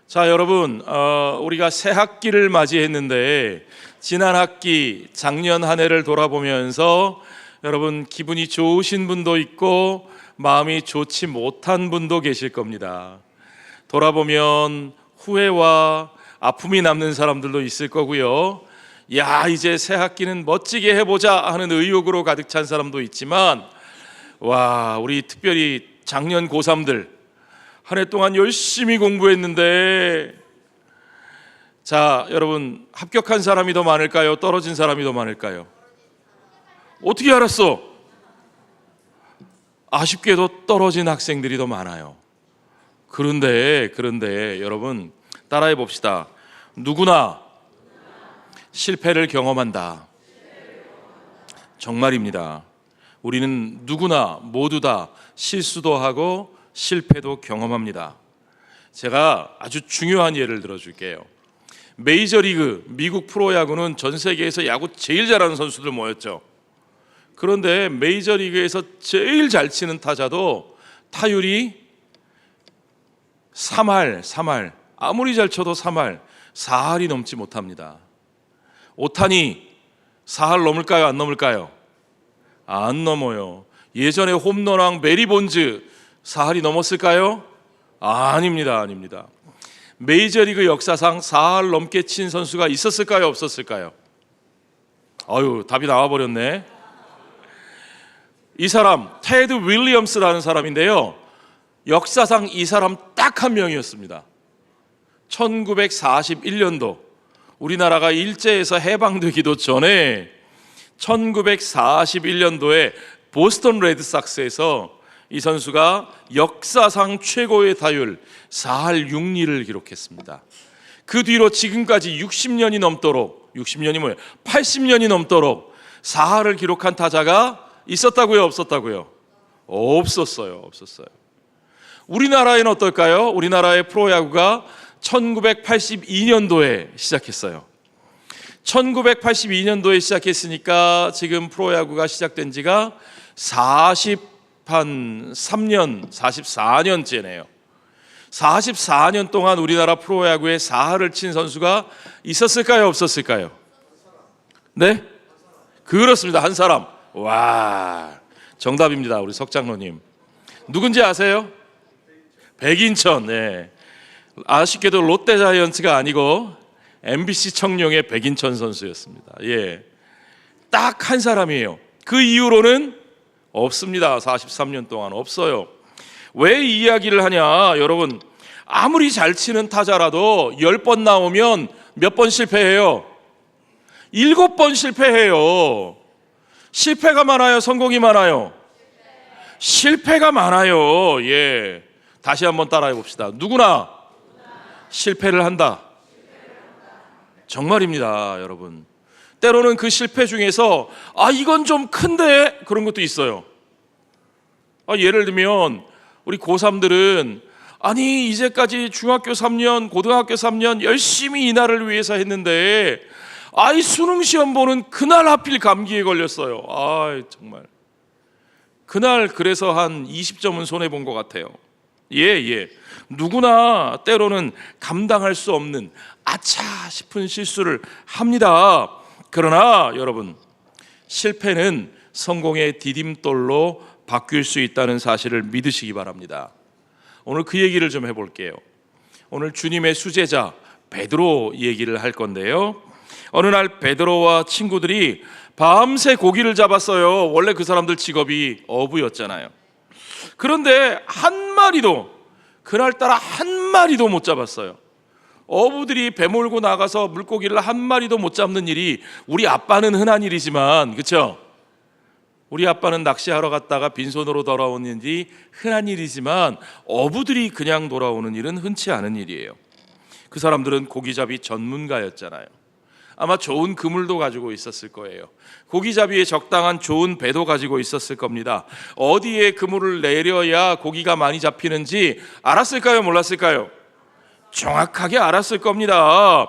자, 여러분, 우리가 새 학기를 맞이했는데 지난 학기, 작년 한 해를 돌아보면서 여러분 기분이 좋으신 분도 있고 마음이 좋지 못한 분도 계실 겁니다. 돌아보면 후회와 아픔이 남는 사람들도 있을 거고요. 야, 이제 새 학기는 멋지게 해보자 하는 의욕으로 가득 찬 사람도 있지만, 와, 우리 특별히 작년 고3들 한 해 동안 열심히 공부했는데, 자, 여러분, 합격한 사람이 더 많을까요? 떨어진 사람이 더 많을까요? 어떻게 알았어? 아쉽게도 떨어진 학생들이 더 많아요. 그런데 여러분, 따라해 봅시다. 누구나 실패를 경험한다. 정말입니다. 우리는 누구나 모두 다 실수도 하고 실패도 경험합니다. 제가 아주 중요한 예를 들어줄게요. 메이저리그, 미국 프로야구는 전 세계에서 야구 제일 잘하는 선수들 모였죠. 그런데 메이저리그에서 제일 잘 치는 타자도 타율이 3할, 아무리 잘 쳐도 4할이 넘지 못합니다. 오타니 4할 넘을까요? 안 넘을까요? 안 넘어요. 예전에 홈런왕 메리 본즈 4할이 넘었을까요? 아닙니다. 메이저리그 역사상 4할 넘게 친 선수가 있었을까요? 없었을까요? 답이 나와버렸네. 이 사람 테드 윌리엄스라는 사람인데요, 역사상 이 사람 딱 한 명이었습니다. 1941년도 우리나라가 일제에서 해방되기도 전에 1941년도에 보스턴 레드삭스에서 이 선수가 역사상 최고의 타율 4할 6리를 기록했습니다. 그 뒤로 지금까지 60년이 넘도록, 80년이 넘도록 4할을 기록한 타자가 있었다고요? 없었다고요? 없었어요. 우리나라에는 어떨까요? 우리나라의 프로야구가 1982년도에 시작했어요. 1982년도에 시작했으니까 지금 프로야구가 시작된 지가 44년째네요. 44년 동안 우리나라 프로야구에 4할을 친 선수가 있었을까요? 없었을까요? 네? 그렇습니다. 한 사람. 와, 정답입니다. 우리 석장로님. 누군지 아세요? 백인천. 네. 아쉽게도 롯데자이언츠가 아니고 MBC 청룡의 백인천 선수였습니다. 예. 딱 한 사람이에요. 그 이후로는 없습니다. 43년 동안 없어요. 왜 이 이야기를 하냐? 여러분, 아무리 잘 치는 타자라도 10번 나오면 몇 번 실패해요? 7번 실패해요. 실패가 많아요? 성공이 많아요? 실패가 많아요. 예. 다시 한번 따라해 봅시다. 누구나 실패를 한다. 정말입니다, 여러분. 때로는 그 실패 중에서 이건 좀 큰데 그런 것도 있어요. 예를 들면 우리 고3들은 이제까지 중학교 3년, 고등학교 3년 열심히 이 날을 위해서 했는데 이 수능 시험 보는 그날 하필 감기에 걸렸어요. 정말 그날 그래서 한 20점은 손해 본 것 같아요. 예. 누구나 때로는 감당할 수 없는 아차 싶은 실수를 합니다. 그러나 여러분, 실패는 성공의 디딤돌로 바뀔 수 있다는 사실을 믿으시기 바랍니다. 오늘 그 얘기를 좀 해볼게요. 오늘 주님의 수제자 베드로 얘기를 할 건데요, 어느 날 베드로와 친구들이 밤새 고기를 잡았어요. 원래 그 사람들 직업이 어부였잖아요. 그런데 그날따라 한 마리도 못 잡았어요. 어부들이 배 몰고 나가서 물고기를 한 마리도 못 잡는 일이 우리 아빠는 흔한 일이지만, 그렇죠? 우리 아빠는 낚시하러 갔다가 빈손으로 돌아오는 일이 흔한 일이지만 어부들이 그냥 돌아오는 일은 흔치 않은 일이에요. 그 사람들은 고기잡이 전문가였잖아요. 아마 좋은 그물도 가지고 있었을 거예요. 고기잡이에 적당한 좋은 배도 가지고 있었을 겁니다. 어디에 그물을 내려야 고기가 많이 잡히는지 알았을까요? 몰랐을까요? 정확하게 알았을 겁니다.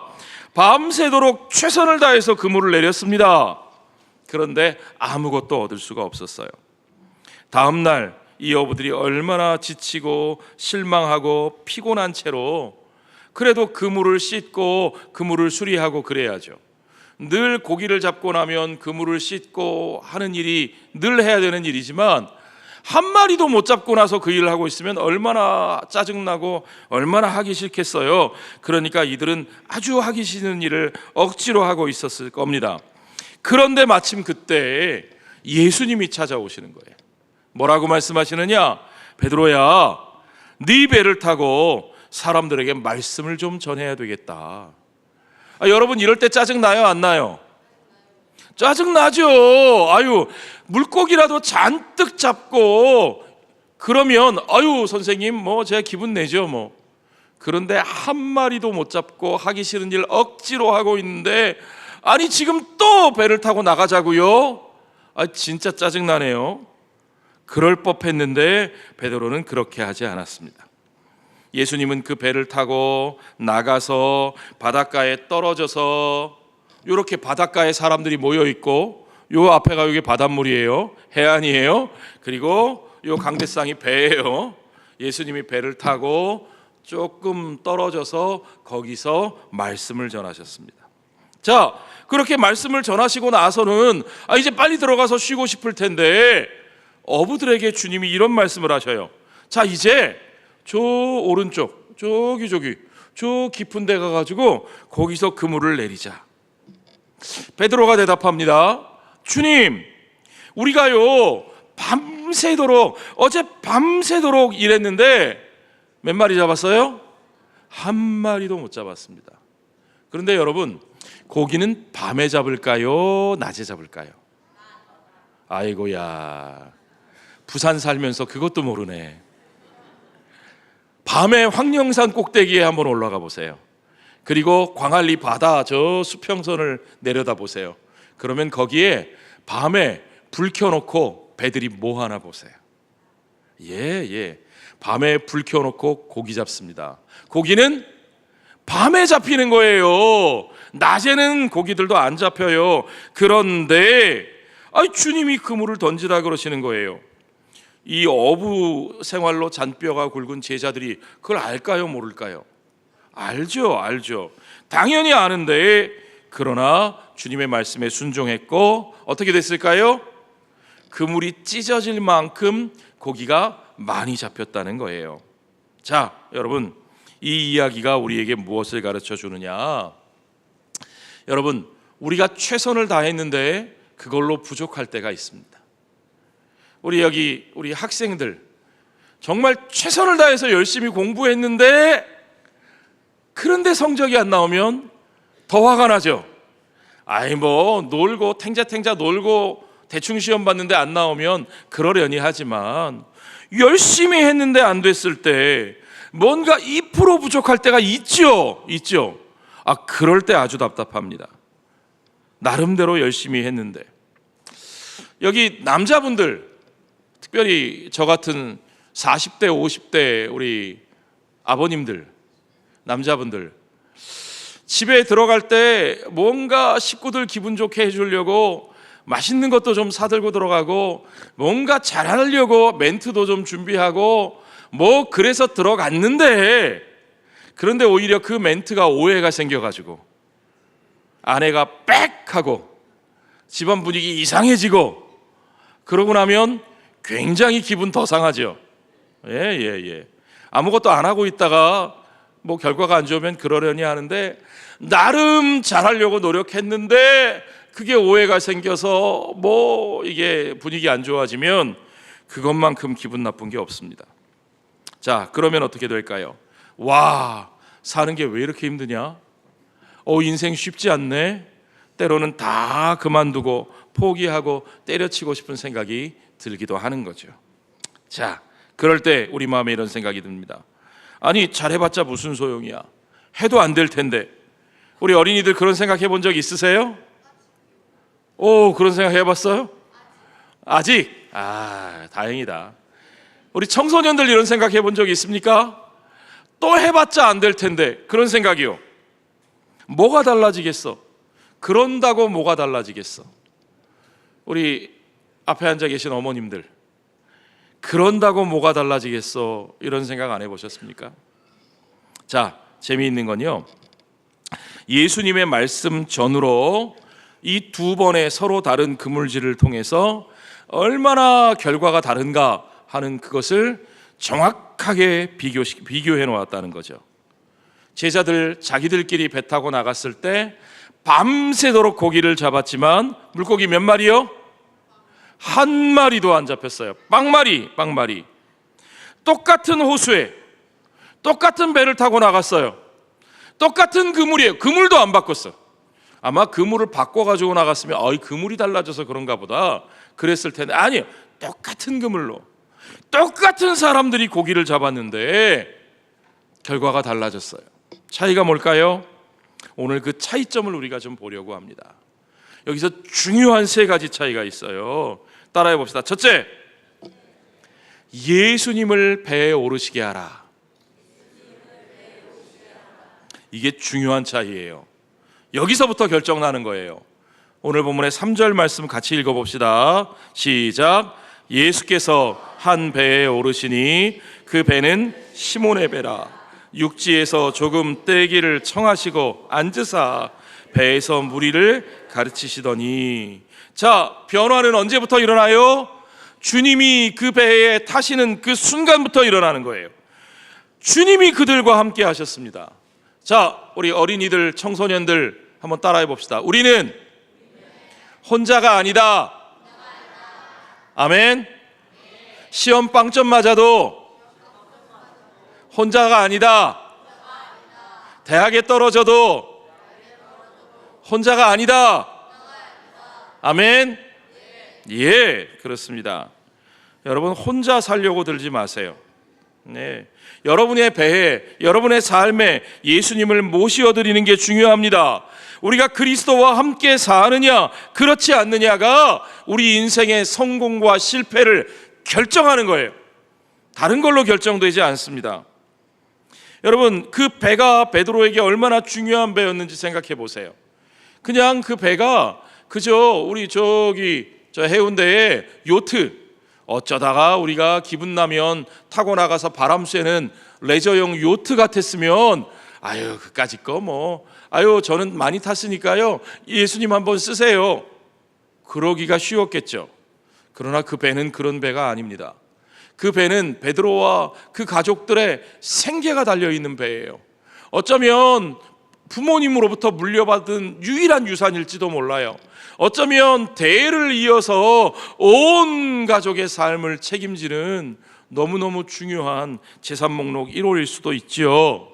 밤새도록 최선을 다해서 그물을 내렸습니다. 그런데 아무것도 얻을 수가 없었어요. 다음 날 이 어부들이 얼마나 지치고 실망하고 피곤한 채로 그래도 그물을 씻고 그물을 수리하고 그래야죠. 늘 고기를 잡고 나면 그물을 씻고 하는 일이 늘 해야 되는 일이지만 한 마리도 못 잡고 나서 그 일을 하고 있으면 얼마나 짜증나고 얼마나 하기 싫겠어요. 그러니까 이들은 아주 하기 싫은 일을 억지로 하고 있었을 겁니다. 그런데 마침 그때 예수님이 찾아오시는 거예요. 뭐라고 말씀하시느냐? 베드로야, 네 배를 타고 사람들에게 말씀을 좀 전해야 되겠다. 여러분 이럴 때 짜증 나요, 안 나요? 짜증 나죠. 물고기라도 잔뜩 잡고 그러면 선생님 뭐 제가 기분 내죠 뭐. 그런데 한 마리도 못 잡고 하기 싫은 일 억지로 하고 있는데 지금 또 배를 타고 나가자고요? 진짜 짜증 나네요. 그럴 법했는데 베드로는 그렇게 하지 않았습니다. 예수님은 그 배를 타고 나가서 바닷가에 떨어져서, 이렇게 바닷가에 사람들이 모여 있고 요 앞에가 여기 바닷물이에요. 해안이에요. 그리고 요 강대상이 배예요. 예수님이 배를 타고 조금 떨어져서 거기서 말씀을 전하셨습니다. 자, 그렇게 말씀을 전하시고 나서는 이제 빨리 들어가서 쉬고 싶을 텐데 어부들에게 주님이 이런 말씀을 하셔요. 자, 이제 저 오른쪽 저기 저 깊은 데 가가지고 거기서 그물을 내리자. 베드로가 대답합니다. 주님, 우리가요 어제 밤새도록 일했는데 몇 마리 잡았어요? 한 마리도 못 잡았습니다. 그런데 여러분, 고기는 밤에 잡을까요? 낮에 잡을까요? 아이고야, 부산 살면서 그것도 모르네. 밤에 황령산 꼭대기에 한번 올라가 보세요. 그리고 광안리 바다 저 수평선을 내려다 보세요. 그러면 거기에 밤에 불 켜놓고 배들이 뭐 하나 보세요. 밤에 불 켜놓고 고기 잡습니다. 고기는 밤에 잡히는 거예요. 낮에는 고기들도 안 잡혀요. 그런데 주님이 그물을 던지라 그러시는 거예요. 이 어부 생활로 잔뼈가 굵은 제자들이 그걸 알까요, 모를까요? 알죠. 당연히 아는데, 그러나 주님의 말씀에 순종했고 어떻게 됐을까요? 그물이 찢어질 만큼 고기가 많이 잡혔다는 거예요. 자, 여러분, 이 이야기가 우리에게 무엇을 가르쳐 주느냐? 여러분, 우리가 최선을 다했는데 그걸로 부족할 때가 있습니다. 우리 학생들 정말 최선을 다해서 열심히 공부했는데 그런데 성적이 안 나오면 더 화가 나죠. 놀고 탱자탱자 놀고 대충 시험 봤는데 안 나오면 그러려니 하지만 열심히 했는데 안 됐을 때 뭔가 2% 부족할 때가 있죠. 그럴 때 아주 답답합니다. 나름대로 열심히 했는데. 여기 남자분들, 특별히 저 같은 40대 50대 우리 아버님들, 남자분들, 집에 들어갈 때 뭔가 식구들 기분 좋게 해주려고 맛있는 것도 좀 사들고 들어가고 뭔가 잘하려고 멘트도 좀 준비하고 그래서 들어갔는데, 그런데 오히려 그 멘트가 오해가 생겨가지고 아내가 빽 하고 집안 분위기 이상해지고, 그러고 나면 굉장히 기분 더 상하죠. 아무것도 안 하고 있다가 결과가 안 좋으면 그러려니 하는데 나름 잘하려고 노력했는데 그게 오해가 생겨서 이게 분위기 안 좋아지면 그것만큼 기분 나쁜 게 없습니다. 자, 그러면 어떻게 될까요? 와, 사는 게 왜 이렇게 힘드냐? 인생 쉽지 않네. 때로는 다 그만두고 포기하고 때려치고 싶은 생각이 들기도 하는 거죠. 자, 그럴 때 우리 마음에 이런 생각이 듭니다. 잘해봤자 무슨 소용이야. 해도 안 될 텐데. 우리 어린이들 그런 생각 해본 적 있으세요? 그런 생각 해봤어요? 아직? 다행이다. 우리 청소년들 이런 생각 해본 적 있습니까? 또 해봤자 안 될 텐데. 그런 생각이요. 뭐가 달라지겠어? 그런다고 뭐가 달라지겠어? 우리 앞에 앉아 계신 어머님들, 그런다고 뭐가 달라지겠어? 이런 생각 안 해보셨습니까? 자, 재미있는 건요, 예수님의 말씀 전후로 이 두 번의 서로 다른 그물질을 통해서 얼마나 결과가 다른가 하는 그것을 정확하게 비교해 놓았다는 거죠. 제자들 자기들끼리 배 타고 나갔을 때 밤새도록 고기를 잡았지만 물고기 몇 마리요? 한 마리도 안 잡혔어요. 빵마리. 똑같은 호수에 똑같은 배를 타고 나갔어요. 똑같은 그물이에요. 그물도 안 바꿨어요. 아마 그물을 바꿔가지고 나갔으면 그물이 달라져서 그런가 보다 그랬을 텐데, 아니에요. 똑같은 그물로 똑같은 사람들이 고기를 잡았는데 결과가 달라졌어요. 차이가 뭘까요? 오늘 그 차이점을 우리가 좀 보려고 합니다. 여기서 중요한 세 가지 차이가 있어요. 따라해 봅시다. 첫째, 예수님을 배에 오르시게 하라. 이게 중요한 차이예요. 여기서부터 결정나는 거예요. 오늘 본문의 3절 말씀 같이 읽어봅시다. 시작. 예수께서 한 배에 오르시니 그 배는 시몬의 배라. 육지에서 조금 떼기를 청하시고 앉으사 배에서 무리를 가르치시더니. 자, 변화는 언제부터 일어나요? 주님이 그 배에 타시는 그 순간부터 일어나는 거예요. 주님이 그들과 함께 하셨습니다. 자, 우리 어린이들, 청소년들 한번 따라해 봅시다. 우리는 혼자가 아니다. 아멘. 시험 빵점 맞아도 혼자가 아니다. 대학에 떨어져도 혼자가 아니다. 아멘. 예, 그렇습니다. 여러분, 혼자 살려고 들지 마세요. 네, 여러분의 배에, 여러분의 삶에 예수님을 모시어드리는 게 중요합니다. 우리가 그리스도와 함께 사느냐 그렇지 않느냐가 우리 인생의 성공과 실패를 결정하는 거예요. 다른 걸로 결정되지 않습니다. 여러분, 그 배가 베드로에게 얼마나 중요한 배였는지 생각해 보세요. 그냥 그 배가 그저 우리 저 해운대에 요트, 어쩌다가 우리가 기분 나면 타고 나가서 바람 쐬는 레저용 요트 같았으면 그까짓 거 저는 많이 탔으니까요, 예수님 한번 쓰세요, 그러기가 쉬웠겠죠. 그러나 그 배는 그런 배가 아닙니다. 그 배는 베드로와 그 가족들의 생계가 달려있는 배예요. 어쩌면 부모님으로부터 물려받은 유일한 유산일지도 몰라요. 어쩌면 대를 이어서 온 가족의 삶을 책임지는 너무너무 중요한 재산 목록 1호일 수도 있죠.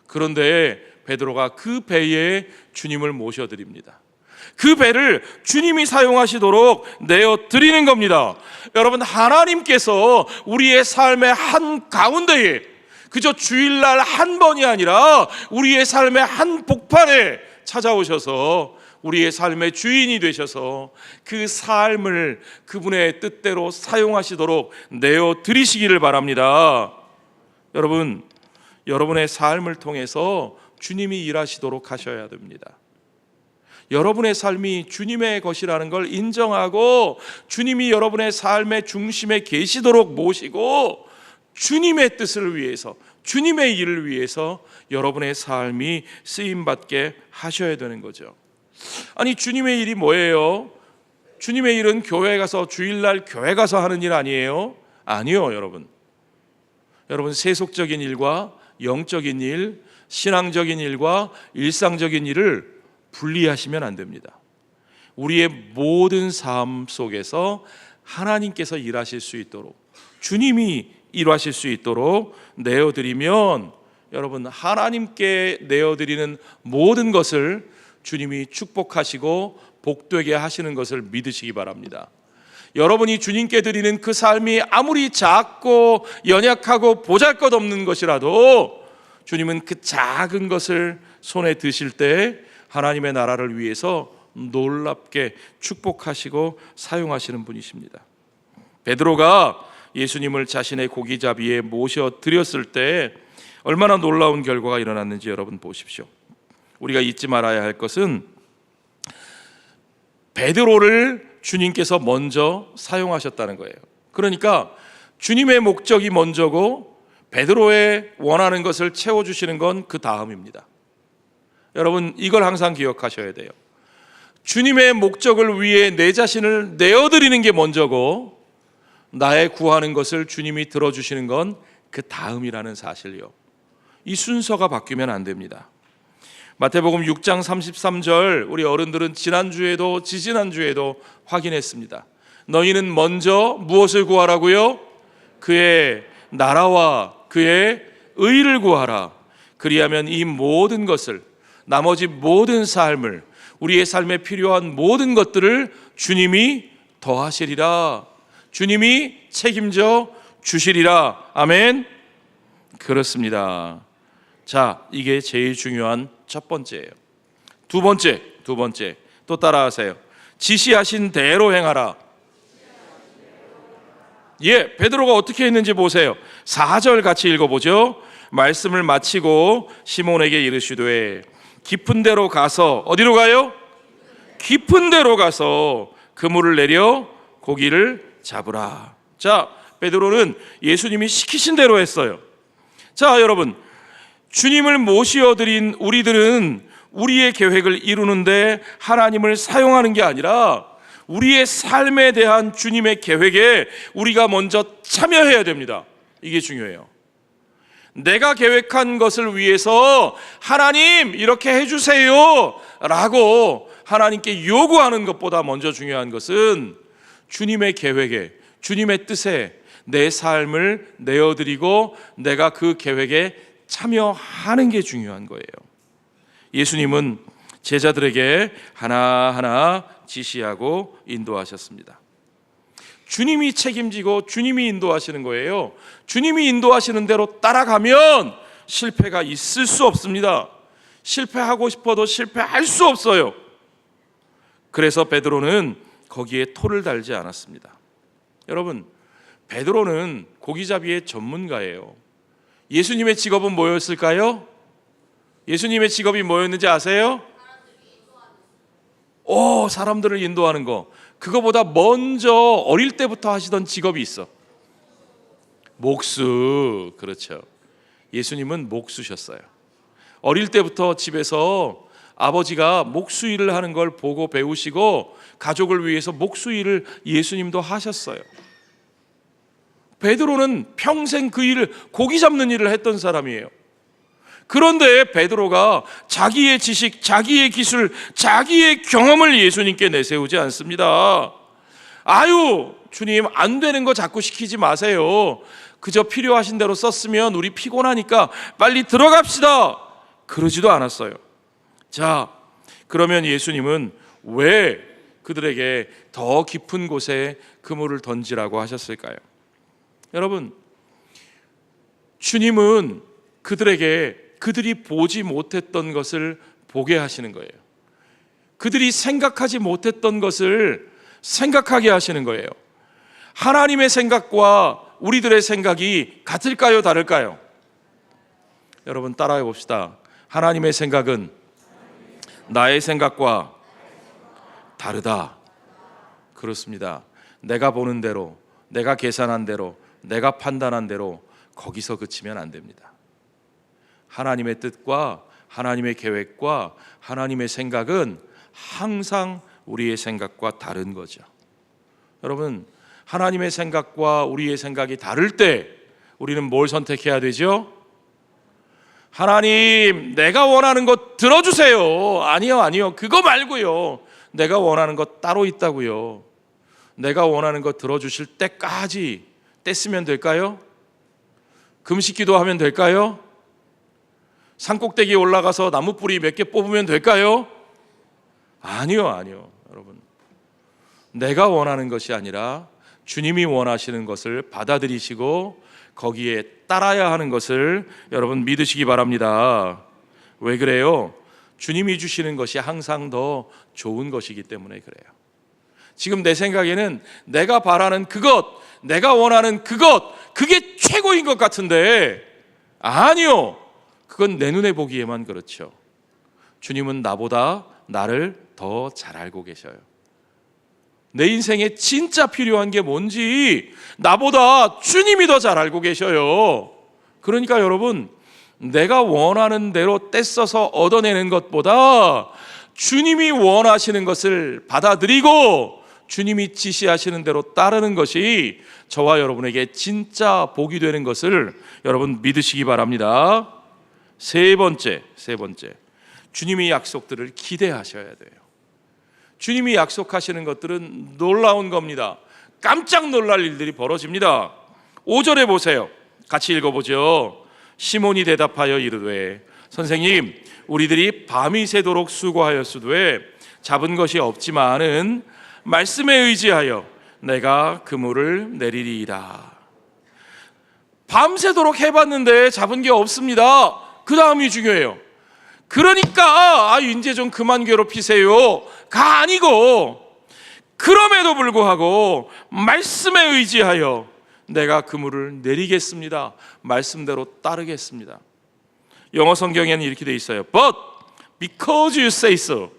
그런데 베드로가 그 배에 주님을 모셔드립니다. 그 배를 주님이 사용하시도록 내어드리는 겁니다. 여러분, 하나님께서 우리의 삶의 한가운데에 그저 주일날 한 번이 아니라 우리의 삶의 한 복판에 찾아오셔서 우리의 삶의 주인이 되셔서 그 삶을 그분의 뜻대로 사용하시도록 내어드리시기를 바랍니다. 여러분, 여러분의 삶을 통해서 주님이 일하시도록 하셔야 됩니다. 여러분의 삶이 주님의 것이라는 걸 인정하고 주님이 여러분의 삶의 중심에 계시도록 모시고 주님의 뜻을 위해서, 주님의 일을 위해서 여러분의 삶이 쓰임받게 하셔야 되는 거죠. 아니, 주님의 일이 뭐예요? 주님의 일은 교회 가서, 주일날 교회 가서 하는 일 아니에요? 아니요, 여러분. 여러분, 세속적인 일과 영적인 일, 신앙적인 일과 일상적인 일을 분리하시면 안 됩니다. 우리의 모든 삶 속에서 하나님께서 일하실 수 있도록, 주님이 일하실 수 있도록 내어드리면, 여러분, 하나님께 내어드리는 모든 것을 주님이 축복하시고 복되게 하시는 것을 믿으시기 바랍니다. 여러분이 주님께 드리는 그 삶이 아무리 작고 연약하고 보잘것없는 것이라도 주님은 그 작은 것을 손에 드실 때 하나님의 나라를 위해서 놀랍게 축복하시고 사용하시는 분이십니다. 베드로가 예수님을 자신의 고기잡이에 모셔 드렸을 때 얼마나 놀라운 결과가 일어났는지 여러분 보십시오. 우리가 잊지 말아야 할 것은 베드로를 주님께서 먼저 사용하셨다는 거예요. 그러니까 주님의 목적이 먼저고 베드로의 원하는 것을 채워주시는 건 그 다음입니다. 여러분, 이걸 항상 기억하셔야 돼요. 주님의 목적을 위해 내 자신을 내어드리는 게 먼저고, 나의 구하는 것을 주님이 들어주시는 건 그 다음이라는 사실이요. 이 순서가 바뀌면 안 됩니다. 마태복음 6장 33절, 우리 어른들은 지난주에도 지지난주에도 확인했습니다. 너희는 먼저 무엇을 구하라고요? 그의 나라와 그의 의를 구하라. 그리하면 이 모든 것을, 나머지 모든 삶을, 우리의 삶에 필요한 모든 것들을 주님이 더하시리라. 주님이 책임져 주시리라. 아멘. 그렇습니다. 자, 이게 제일 중요한 첫 번째예요. 두 번째 또 따라하세요. 지시하신 대로 행하라. 예, 베드로가 어떻게 했는지 보세요. 4절 같이 읽어보죠. 말씀을 마치고 시몬에게 이르시되 깊은 데로 가서, 어디로 가요? 깊은 데로 가서 그물을 내려 고기를 잡으라. 자, 베드로는 예수님이 시키신 대로 했어요. 자, 여러분, 주님을 모시어드린 우리들은 우리의 계획을 이루는데 하나님을 사용하는 게 아니라 우리의 삶에 대한 주님의 계획에 우리가 먼저 참여해야 됩니다. 이게 중요해요. 내가 계획한 것을 위해서 하나님 이렇게 해주세요 라고 하나님께 요구하는 것보다 먼저 중요한 것은 주님의 계획에, 주님의 뜻에 내 삶을 내어드리고 내가 그 계획에 참여하는 게 중요한 거예요. 예수님은 제자들에게 하나하나 지시하고 인도하셨습니다. 주님이 책임지고 주님이 인도하시는 거예요. 주님이 인도하시는 대로 따라가면 실패가 있을 수 없습니다. 실패하고 싶어도 실패할 수 없어요. 그래서 베드로는 거기에 토를 달지 않았습니다. 여러분, 베드로는 고기잡이의 전문가예요. 예수님의 직업은 뭐였을까요? 예수님의 직업이 뭐였는지 아세요? 사람들을 인도하는 거. 그거보다 먼저 어릴 때부터 하시던 직업이 있어. 목수. 그렇죠. 예수님은 목수셨어요. 어릴 때부터 집에서 아버지가 목수 일을 하는 걸 보고 배우시고 가족을 위해서 목수 일을 예수님도 하셨어요. 베드로는 평생 그 일을, 고기 잡는 일을 했던 사람이에요. 그런데 베드로가 자기의 지식, 자기의 기술, 자기의 경험을 예수님께 내세우지 않습니다. 아유, 주님 안 되는 거 자꾸 시키지 마세요. 그저 필요하신 대로 썼으면 우리 피곤하니까 빨리 들어갑시다. 그러지도 않았어요. 자, 그러면 예수님은 왜 그들에게 더 깊은 곳에 그물을 던지라고 하셨을까요? 여러분, 주님은 그들에게 그들이 보지 못했던 것을 보게 하시는 거예요. 그들이 생각하지 못했던 것을 생각하게 하시는 거예요. 하나님의 생각과 우리들의 생각이 같을까요, 다를까요? 여러분 따라해 봅시다. 하나님의 생각은 나의 생각과 다르다. 그렇습니다. 내가 보는 대로, 내가 계산한 대로, 내가 판단한 대로 거기서 그치면 안 됩니다. 하나님의 뜻과 하나님의 계획과 하나님의 생각은 항상 우리의 생각과 다른 거죠. 여러분, 하나님의 생각과 우리의 생각이 다를 때 우리는 뭘 선택해야 되죠? 하나님, 내가 원하는 것 들어주세요. 아니요, 그거 말고요. 내가 원하는 것 따로 있다고요. 내가 원하는 것 들어주실 때까지 떼쓰면 될까요? 금식기도 하면 될까요? 산꼭대기에 올라가서 나무 뿌리 몇 개 뽑으면 될까요? 아니요, 여러분. 내가 원하는 것이 아니라 주님이 원하시는 것을 받아들이시고 거기에 따라야 하는 것을 여러분 믿으시기 바랍니다. 왜 그래요? 주님이 주시는 것이 항상 더 좋은 것이기 때문에 그래요. 지금 내 생각에는 내가 바라는 그것, 내가 원하는 그것, 그게 최고인 것 같은데 아니요, 그건 내 눈에 보기에만 그렇죠. 주님은 나보다 나를 더 잘 알고 계셔요. 내 인생에 진짜 필요한 게 뭔지 나보다 주님이 더 잘 알고 계셔요. 그러니까 여러분, 내가 원하는 대로 떼써서 얻어내는 것보다 주님이 원하시는 것을 받아들이고 주님이 지시하시는 대로 따르는 것이 저와 여러분에게 진짜 복이 되는 것을 여러분 믿으시기 바랍니다. 세 번째, 주님의 약속들을 기대하셔야 돼요. 주님이 약속하시는 것들은 놀라운 겁니다. 깜짝 놀랄 일들이 벌어집니다. 5절에 보세요. 같이 읽어보죠. 시몬이 대답하여 이르되 선생님, 우리들이 밤이 새도록 수고하였으되 잡은 것이 없지만은 말씀에 의지하여 내가 그물을 내리리이다. 밤새도록 해봤는데 잡은 게 없습니다. 그 다음이 중요해요. 그러니까 이제 좀 그만 괴롭히세요가 아니고, 그럼에도 불구하고 말씀에 의지하여 내가 그물을 내리겠습니다. 말씀대로 따르겠습니다. 영어 성경에는 이렇게 돼 있어요. But because you say so.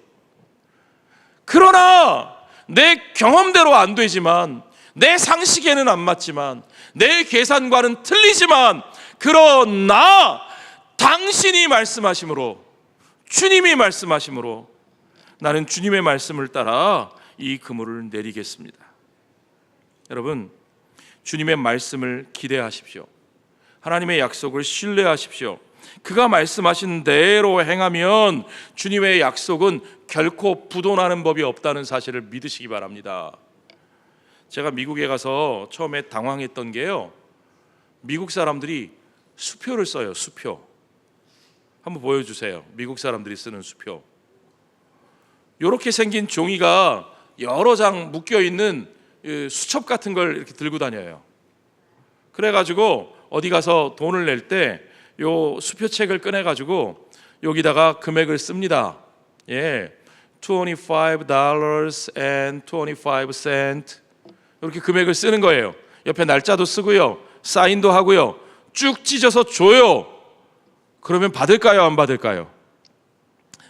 그러나 내 경험대로 안 되지만, 내 상식에는 안 맞지만, 내 계산과는 틀리지만, 그러나 당신이 말씀하심으로, 주님이 말씀하심으로 나는 주님의 말씀을 따라 이 그물을 내리겠습니다. 여러분, 주님의 말씀을 기대하십시오. 하나님의 약속을 신뢰하십시오. 그가 말씀하신 대로 행하면 주님의 약속은 결코 부도나는 법이 없다는 사실을 믿으시기 바랍니다. 제가 미국에 가서 처음에 당황했던 게요, 미국 사람들이 수표를 써요. 수표. 한번 보여주세요. 미국 사람들이 쓰는 수표. 이렇게 생긴 종이가 여러 장 묶여있는 수첩 같은 걸 이렇게 들고 다녀요. 그래가지고 어디 가서 돈을 낼 때 요 수표책을 꺼내가지고 여기다가 금액을 씁니다. 예, $25.25 이렇게 금액을 쓰는 거예요. 옆에 날짜도 쓰고요, 사인도 하고요, 쭉 찢어서 줘요. 그러면 받을까요, 안 받을까요?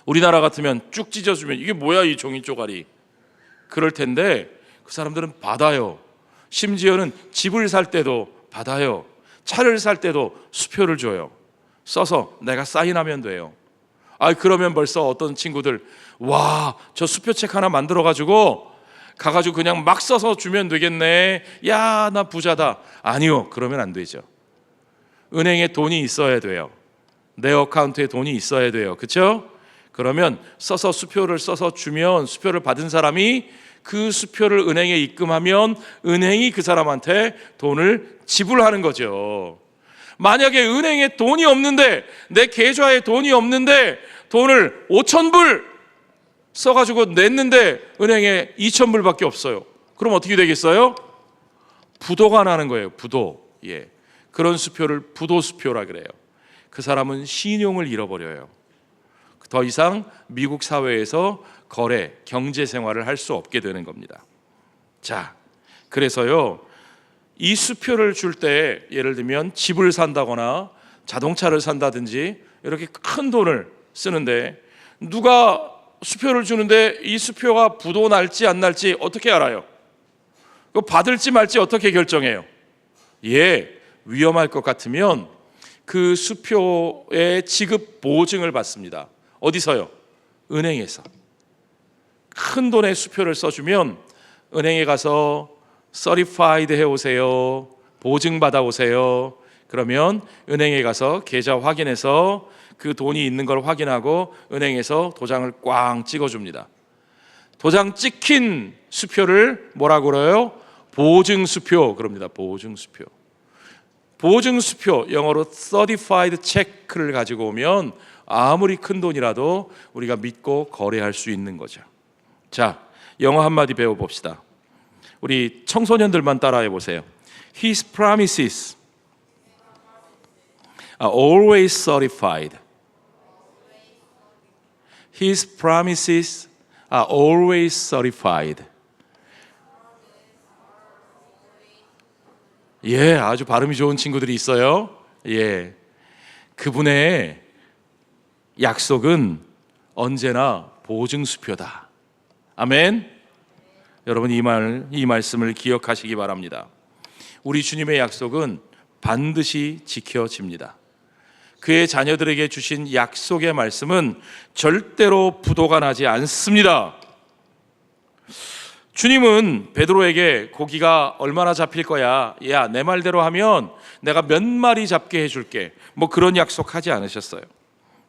우리나라 같으면 쭉 찢어주면 이게 뭐야 이 종이 쪼가리, 그럴 텐데 그 사람들은 받아요. 심지어는 집을 살 때도 받아요. 차를 살 때도 수표를 줘요. 써서 내가 사인하면 돼요. 그러면 벌써 어떤 친구들, 와, 저 수표책 하나 만들어가지고 가가지고 그냥 막 써서 주면 되겠네. 야, 나 부자다. 아니요, 그러면 안 되죠. 은행에 돈이 있어야 돼요. 내 어카운트에 돈이 있어야 돼요. 그렇죠? 그러면 써서 수표를 써서 주면 수표를 받은 사람이 그 수표를 은행에 입금하면 은행이 그 사람한테 돈을 지불하는 거죠. 만약에 은행에 돈이 없는데, 내 계좌에 돈이 없는데 돈을 5,000불 써가지고 냈는데 은행에 2,000불밖에 없어요. 그럼 어떻게 되겠어요? 부도가 나는 거예요. 부도. 예, 그런 수표를 부도수표라 그래요. 그 사람은 신용을 잃어버려요. 더 이상 미국 사회에서 거래, 경제 생활을 할 수 없게 되는 겁니다. 자, 그래서요, 이 수표를 줄 때 예를 들면 집을 산다거나 자동차를 산다든지 이렇게 큰 돈을 쓰는데, 누가 수표를 주는데 이 수표가 부도 날지 안 날지 어떻게 알아요? 그거 받을지 말지 어떻게 결정해요? 예, 위험할 것 같으면 그 수표의 지급 보증을 받습니다. 어디서요? 은행에서. 큰 돈의 수표를 써주면 은행에 가서 certified 해오세요, 보증받아 오세요. 그러면 은행에 가서 계좌 확인해서 그 돈이 있는 걸 확인하고 은행에서 도장을 꽝 찍어줍니다. 도장 찍힌 수표를 뭐라고 그래요? 보증수표 그럽니다. 보증수표. 보증수표, 영어로 certified check를 가지고 오면 아무리 큰 돈이라도 우리가 믿고 거래할 수 있는 거죠. 자, 영어 한마디 배워봅시다. 우리 청소년들만 따라해 보세요. His promises are always certified. His promises are always certified. 예, 아주 발음이 좋은 친구들이 있어요. 예, 그분의 약속은 언제나 보증수표다. 아멘. 여러분, 이 말씀을 기억하시기 바랍니다. 우리 주님의 약속은 반드시 지켜집니다. 그의 자녀들에게 주신 약속의 말씀은 절대로 부도가 나지 않습니다. 주님은 베드로에게 고기가 얼마나 잡힐 거야, 야, 내 말대로 하면 내가 몇 마리 잡게 해줄게, 뭐 그런 약속하지 않으셨어요.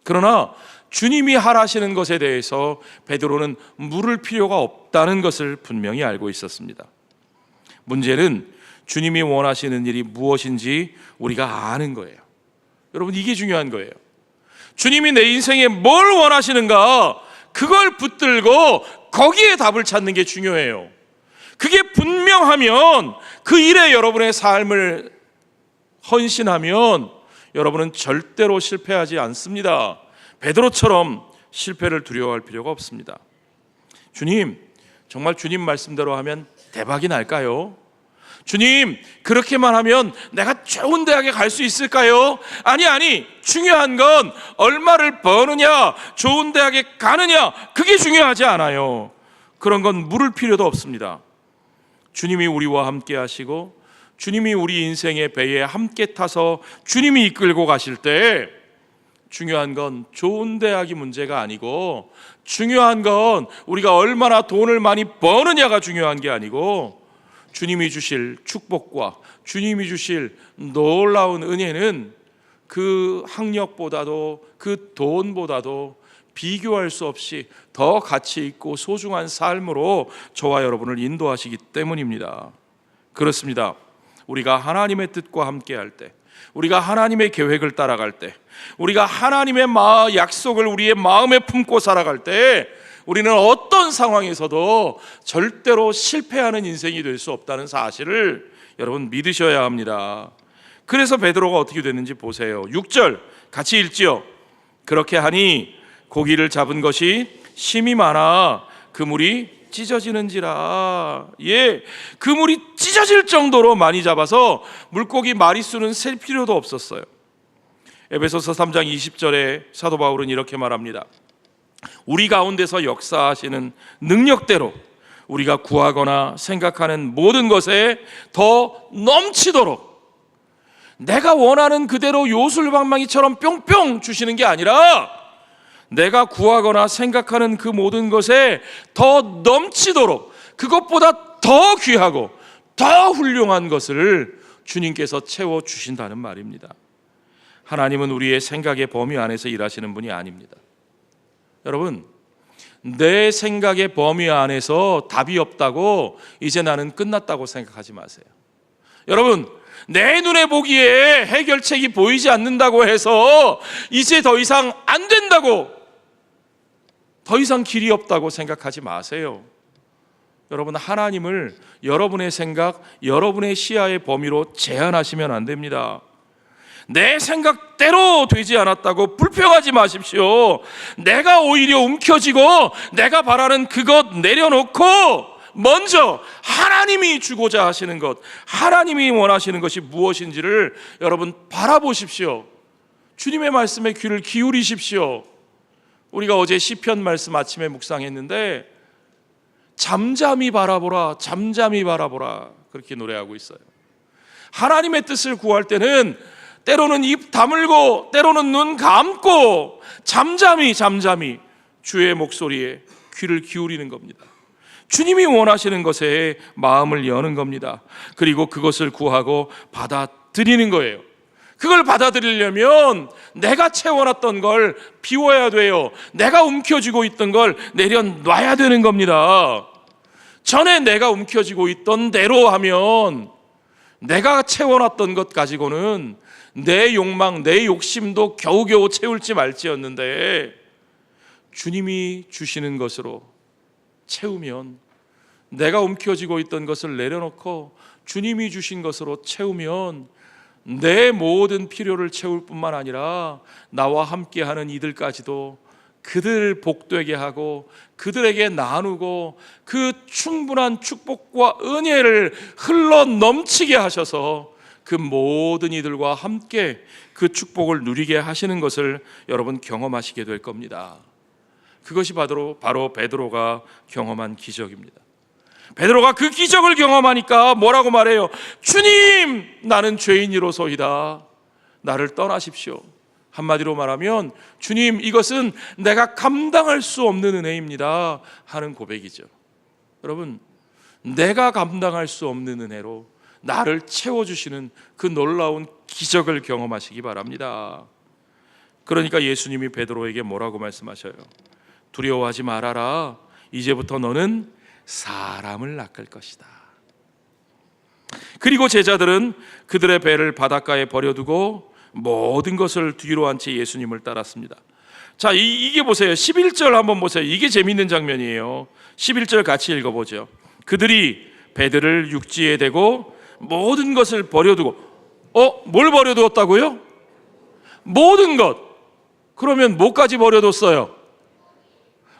그러나 주님이 하라시는 것에 대해서 베드로는 물을 필요가 없다는 것을 분명히 알고 있었습니다. 문제는 주님이 원하시는 일이 무엇인지 우리가 아는 거예요. 여러분, 이게 중요한 거예요. 주님이 내 인생에 뭘 원하시는가, 그걸 붙들고 거기에 답을 찾는 게 중요해요. 그게 분명하면 그 일에 여러분의 삶을 헌신하면 여러분은 절대로 실패하지 않습니다. 베드로처럼 실패를 두려워할 필요가 없습니다. 주님, 정말 주님 말씀대로 하면 대박이 날까요? 주님, 그렇게만 하면 내가 좋은 대학에 갈 수 있을까요? 아니, 중요한 건 얼마를 버느냐, 좋은 대학에 가느냐, 그게 중요하지 않아요. 그런 건 물을 필요도 없습니다. 주님이 우리와 함께 하시고 주님이 우리 인생의 배에 함께 타서 주님이 이끌고 가실 때 중요한 건 좋은 대학이 문제가 아니고, 중요한 건 우리가 얼마나 돈을 많이 버느냐가 중요한 게 아니고, 주님이 주실 축복과 주님이 주실 놀라운 은혜는 그 학력보다도 그 돈보다도 비교할 수 없이 더 가치 있고 소중한 삶으로 저와 여러분을 인도하시기 때문입니다. 그렇습니다. 우리가 하나님의 뜻과 함께 할 때, 우리가 하나님의 계획을 따라갈 때, 우리가 하나님의 약속을 우리의 마음에 품고 살아갈 때 우리는 어떤 상황에서도 절대로 실패하는 인생이 될 수 없다는 사실을 여러분 믿으셔야 합니다. 그래서 베드로가 어떻게 됐는지 보세요. 6절 같이 읽지요. 그렇게 하니 고기를 잡은 것이 심이 많아 그물이 찢어지는지라. 예, 그물이 찢어질 정도로 많이 잡아서 물고기 마리수는 셀 필요도 없었어요. 에베소서 3장 20절에 사도 바울은 이렇게 말합니다. 우리 가운데서 역사하시는 능력대로 우리가 구하거나 생각하는 모든 것에 더 넘치도록, 내가 원하는 그대로 요술방망이처럼 뿅뿅 주시는 게 아니라 내가 구하거나 생각하는 그 모든 것에 더 넘치도록, 그것보다 더 귀하고 더 훌륭한 것을 주님께서 채워주신다는 말입니다. 하나님은 우리의 생각의 범위 안에서 일하시는 분이 아닙니다. 여러분, 내 생각의 범위 안에서 답이 없다고 이제 나는 끝났다고 생각하지 마세요. 여러분, 내 눈에 보기에 해결책이 보이지 않는다고 해서 이제 더 이상 안 된다고, 더 이상 길이 없다고 생각하지 마세요. 여러분, 하나님을 여러분의 생각, 여러분의 시야의 범위로 제한하시면 안 됩니다. 내 생각대로 되지 않았다고 불평하지 마십시오. 내가 오히려 움켜쥐고 내가 바라는 그것 내려놓고 먼저 하나님이 주고자 하시는 것, 하나님이 원하시는 것이 무엇인지를 여러분 바라보십시오. 주님의 말씀에 귀를 기울이십시오. 우리가 어제 시편 말씀 아침에 묵상했는데 잠잠히 바라보라, 잠잠히 바라보라, 그렇게 노래하고 있어요. 하나님의 뜻을 구할 때는 때로는 입 다물고 때로는 눈 감고 잠잠히 주의 목소리에 귀를 기울이는 겁니다. 주님이 원하시는 것에 마음을 여는 겁니다. 그리고 그것을 구하고 받아들이는 거예요. 그걸 받아들이려면 내가 채워놨던 걸 비워야 돼요. 내가 움켜쥐고 있던 걸 내려놔야 되는 겁니다. 전에 내가 움켜쥐고 있던 대로 하면 내가 채워놨던 것 가지고는 내 욕망, 내 욕심도 겨우겨우 채울지 말지였는데 주님이 주시는 것으로 채우면, 내가 움켜쥐고 있던 것을 내려놓고 주님이 주신 것으로 채우면 내 모든 필요를 채울 뿐만 아니라 나와 함께하는 이들까지도 그들 복되게 하고 그들에게 나누고 그 충분한 축복과 은혜를 흘러 넘치게 하셔서 그 모든 이들과 함께 그 축복을 누리게 하시는 것을 여러분 경험하시게 될 겁니다. 그것이 바로 베드로가 경험한 기적입니다. 베드로가 그 기적을 경험하니까 뭐라고 말해요? 주님, 나는 죄인이로소이다. 나를 떠나십시오. 한마디로 말하면 주님, 이것은 내가 감당할 수 없는 은혜입니다 하는 고백이죠. 여러분, 내가 감당할 수 없는 은혜로 나를 채워주시는 그 놀라운 기적을 경험하시기 바랍니다. 그러니까 예수님이 베드로에게 뭐라고 말씀하셔요? 두려워하지 말아라. 이제부터 너는 사람을 낚을 것이다. 그리고 제자들은 그들의 배를 바닷가에 버려두고 모든 것을 뒤로 한 채 예수님을 따랐습니다. 자, 이게 보세요. 11절 한번 보세요. 이게 재밌는 장면이에요. 11절 같이 읽어보죠. 그들이 배들을 육지에 대고 모든 것을 버려두고, 뭘 버려두었다고요? 모든 것. 그러면 뭐까지 버려뒀어요?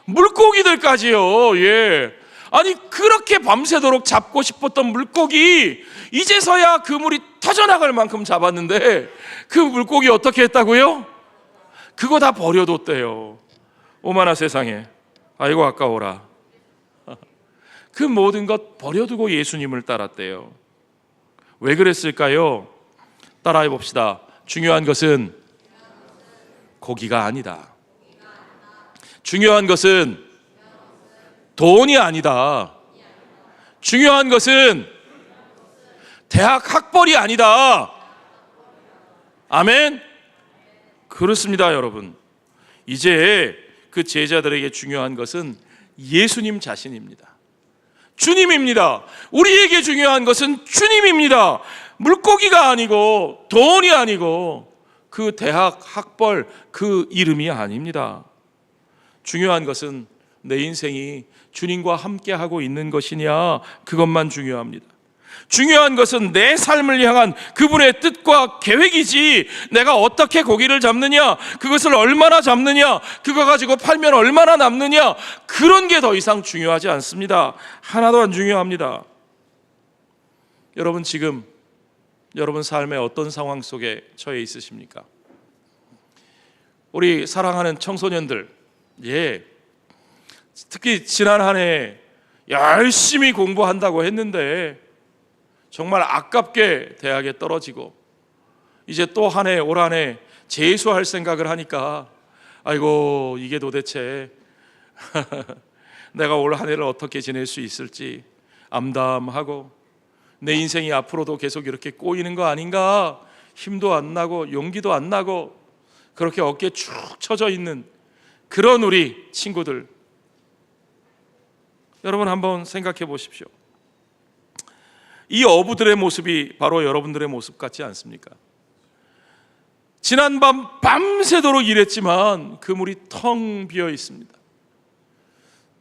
물고기들까지요. 예. 아니, 그렇게 밤새도록 잡고 싶었던 물고기, 이제서야 그물이 터져나갈 만큼 잡았는데 그 물고기 어떻게 했다고요? 그거 다 버려뒀대요. 오마나 세상에, 아이고 아까워라. 그 모든 것 버려두고 예수님을 따랐대요. 왜 그랬을까요? 따라해 봅시다. 중요한 것은 고기가 아니다. 중요한 것은 돈이 아니다. 중요한 것은 대학 학벌이 아니다. 아멘? 그렇습니다, 여러분. 이제 그 제자들에게 중요한 것은 예수님 자신입니다. 주님입니다. 우리에게 중요한 것은 주님입니다. 물고기가 아니고 돈이 아니고 그 대학 학벌 그 이름이 아닙니다. 중요한 것은 내 인생이 주님과 함께하고 있는 것이냐, 그것만 중요합니다. 중요한 것은 내 삶을 향한 그분의 뜻과 계획이지, 내가 어떻게 고기를 잡느냐, 그것을 얼마나 잡느냐, 그거 가지고 팔면 얼마나 남느냐, 그런 게 더 이상 중요하지 않습니다. 하나도 안 중요합니다. 여러분, 지금 여러분 삶의 어떤 상황 속에 처해 있으십니까? 우리 사랑하는 청소년들, 특히 지난 한 해 열심히 공부한다고 했는데 정말 아깝게 대학에 떨어지고, 이제 또 한 해, 올 한 해 재수할 생각을 하니까 아이고, 이게 도대체 내가 올 한 해를 어떻게 지낼 수 있을지 암담하고, 내 인생이 앞으로도 계속 이렇게 꼬이는 거 아닌가, 힘도 안 나고 용기도 안 나고 그렇게 어깨에 축 처져 있는 그런 우리 친구들, 여러분 한번 생각해 보십시오. 이 어부들의 모습이 바로 여러분들의 모습 같지 않습니까? 지난밤 밤새도록 일했지만 그물이 텅 비어 있습니다.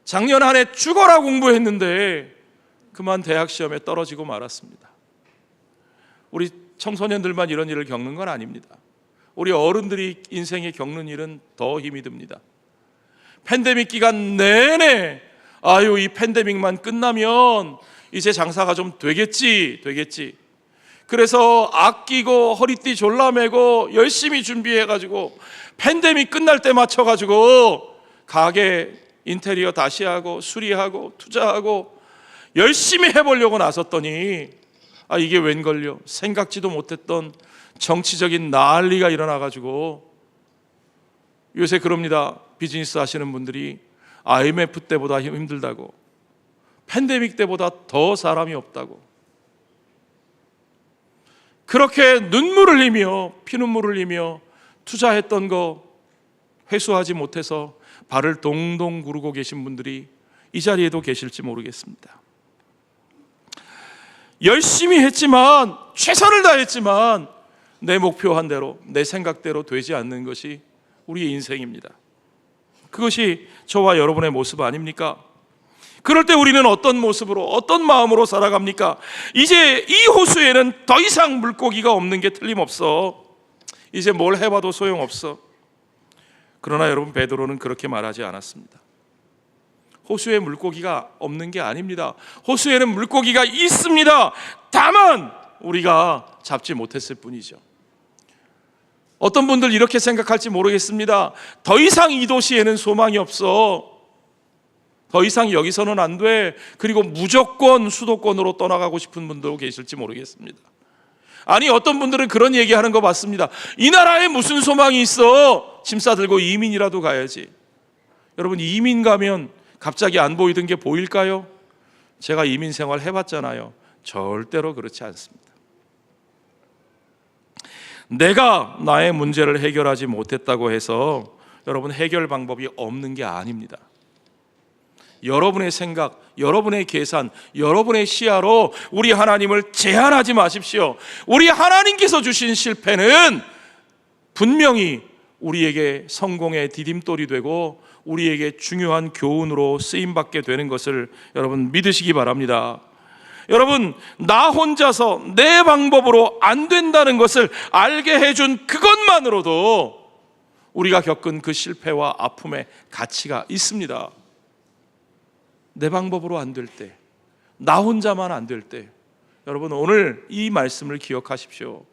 작년 한 해 죽어라 공부했는데 그만 대학 시험에 떨어지고 말았습니다. 우리 청소년들만 이런 일을 겪는 건 아닙니다. 우리 어른들이 인생에 겪는 일은 더 힘이 듭니다. 팬데믹 기간 내내 아유, 이 팬데믹만 끝나면 이제 장사가 좀 되겠지. 그래서 아끼고 허리띠 졸라매고 열심히 준비해가지고 팬데믹 끝날 때 맞춰가지고 가게 인테리어 다시 하고 수리하고 투자하고 열심히 해보려고 나섰더니 이게 웬걸요? 생각지도 못했던 정치적인 난리가 일어나가지고, 요새 그럽니다. 비즈니스 하시는 분들이 IMF 때보다 힘들다고, 팬데믹 때보다 더 사람이 없다고, 그렇게 눈물을 흘리며 피눈물을 흘리며 투자했던 거 회수하지 못해서 발을 동동 구르고 계신 분들이 이 자리에도 계실지 모르겠습니다. 열심히 했지만, 최선을 다했지만 내 목표한 대로, 내 생각대로 되지 않는 것이 우리의 인생입니다. 그것이 저와 여러분의 모습 아닙니까? 그럴 때 우리는 어떤 모습으로, 어떤 마음으로 살아갑니까? 이제 이 호수에는 더 이상 물고기가 없는 게 틀림없어. 이제 뭘 해봐도 소용없어. 그러나 여러분, 베드로는 그렇게 말하지 않았습니다. 호수에 물고기가 없는 게 아닙니다. 호수에는 물고기가 있습니다. 다만 우리가 잡지 못했을 뿐이죠. 어떤 분들 이렇게 생각할지 모르겠습니다. 더 이상 이 도시에는 소망이 없어. 더 이상 여기서는 안 돼. 그리고 무조건 수도권으로 떠나가고 싶은 분도 계실지 모르겠습니다. 아니, 어떤 분들은 그런 얘기하는 거 봤습니다. 이 나라에 무슨 소망이 있어? 짐 싸들고 이민이라도 가야지. 여러분, 이민 가면 갑자기 안 보이던 게 보일까요? 제가 이민 생활 해봤잖아요. 절대로 그렇지 않습니다. 내가 나의 문제를 해결하지 못했다고 해서 여러분, 해결 방법이 없는 게 아닙니다. 여러분의 생각, 여러분의 계산, 여러분의 시야로 우리 하나님을 제한하지 마십시오. 우리 하나님께서 주신 실패는 분명히 우리에게 성공의 디딤돌이 되고 우리에게 중요한 교훈으로 쓰임받게 되는 것을 여러분 믿으시기 바랍니다. 여러분, 나 혼자서 내 방법으로 안 된다는 것을 알게 해준 그것만으로도 우리가 겪은 그 실패와 아픔의 가치가 있습니다. 내 방법으로 안 될 때, 나 혼자만 안 될 때, 여러분 오늘 이 말씀을 기억하십시오.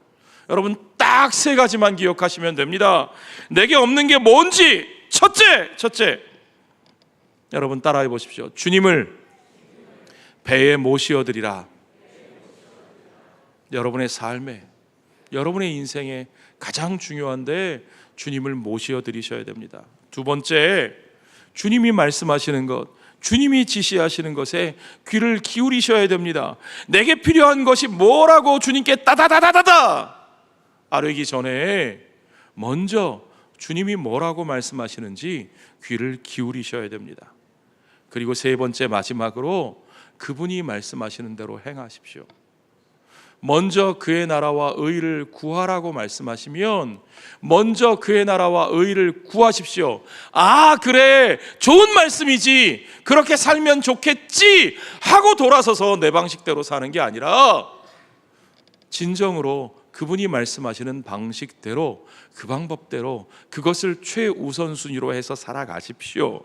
여러분 딱 세 가지만 기억하시면 됩니다. 내게 없는 게 뭔지 첫째, 여러분 따라해 보십시오. 주님을 배에 모시어드리라. 여러분의 삶에, 여러분의 인생에 가장 중요한데 주님을 모시어드리셔야 됩니다. 두 번째, 주님이 말씀하시는 것, 주님이 지시하시는 것에 귀를 기울이셔야 됩니다. 내게 필요한 것이 뭐라고 주님께 따다다다다다 아뢰기 전에 먼저 주님이 뭐라고 말씀하시는지 귀를 기울이셔야 됩니다. 그리고 세 번째, 마지막으로 그분이 말씀하시는 대로 행하십시오. 먼저 그의 나라와 의를 구하라고 말씀하시면 먼저 그의 나라와 의를 구하십시오. 아, 그래, 좋은 말씀이지, 그렇게 살면 좋겠지 하고 돌아서서 내 방식대로 사는 게 아니라 진정으로 그분이 말씀하시는 방식대로, 그 방법대로 그것을 최우선순위로 해서 살아가십시오.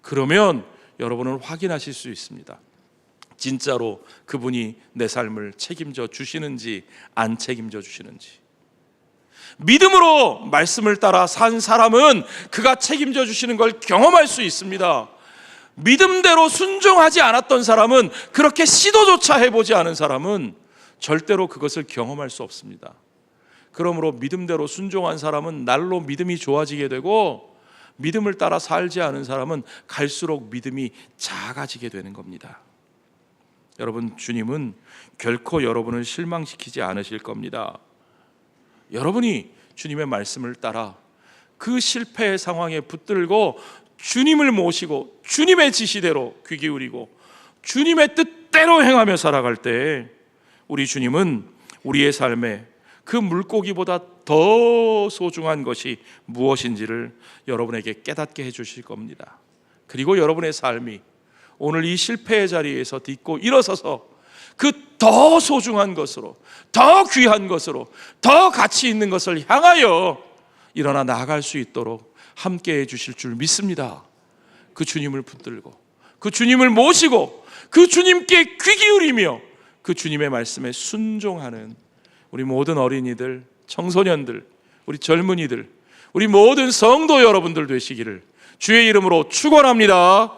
그러면 여러분은 확인하실 수 있습니다. 진짜로 그분이 내 삶을 책임져 주시는지 안 책임져 주시는지. 믿음으로 말씀을 따라 산 사람은 그가 책임져 주시는 걸 경험할 수 있습니다. 믿음대로 순종하지 않았던 사람은, 그렇게 시도조차 해보지 않은 사람은 절대로 그것을 경험할 수 없습니다. 그러므로 믿음대로 순종한 사람은 날로 믿음이 좋아지게 되고, 믿음을 따라 살지 않은 사람은 갈수록 믿음이 작아지게 되는 겁니다. 여러분, 주님은 결코 여러분을 실망시키지 않으실 겁니다. 여러분이 주님의 말씀을 따라 그 실패의 상황에 붙들고 주님을 모시고 주님의 지시대로 귀 기울이고 주님의 뜻대로 행하며 살아갈 때 우리 주님은 우리의 삶에 그 물고기보다 더 소중한 것이 무엇인지를 여러분에게 깨닫게 해주실 겁니다. 그리고 여러분의 삶이 오늘 이 실패의 자리에서 딛고 일어서서 그 더 소중한 것으로, 더 귀한 것으로, 더 가치 있는 것을 향하여 일어나 나아갈 수 있도록 함께 해주실 줄 믿습니다. 그 주님을 붙들고 그 주님을 모시고 그 주님께 귀 기울이며 그 주님의 말씀에 순종하는 우리 모든 어린이들, 청소년들, 우리 젊은이들, 우리 모든 성도 여러분들 되시기를 주의 이름으로 축원합니다.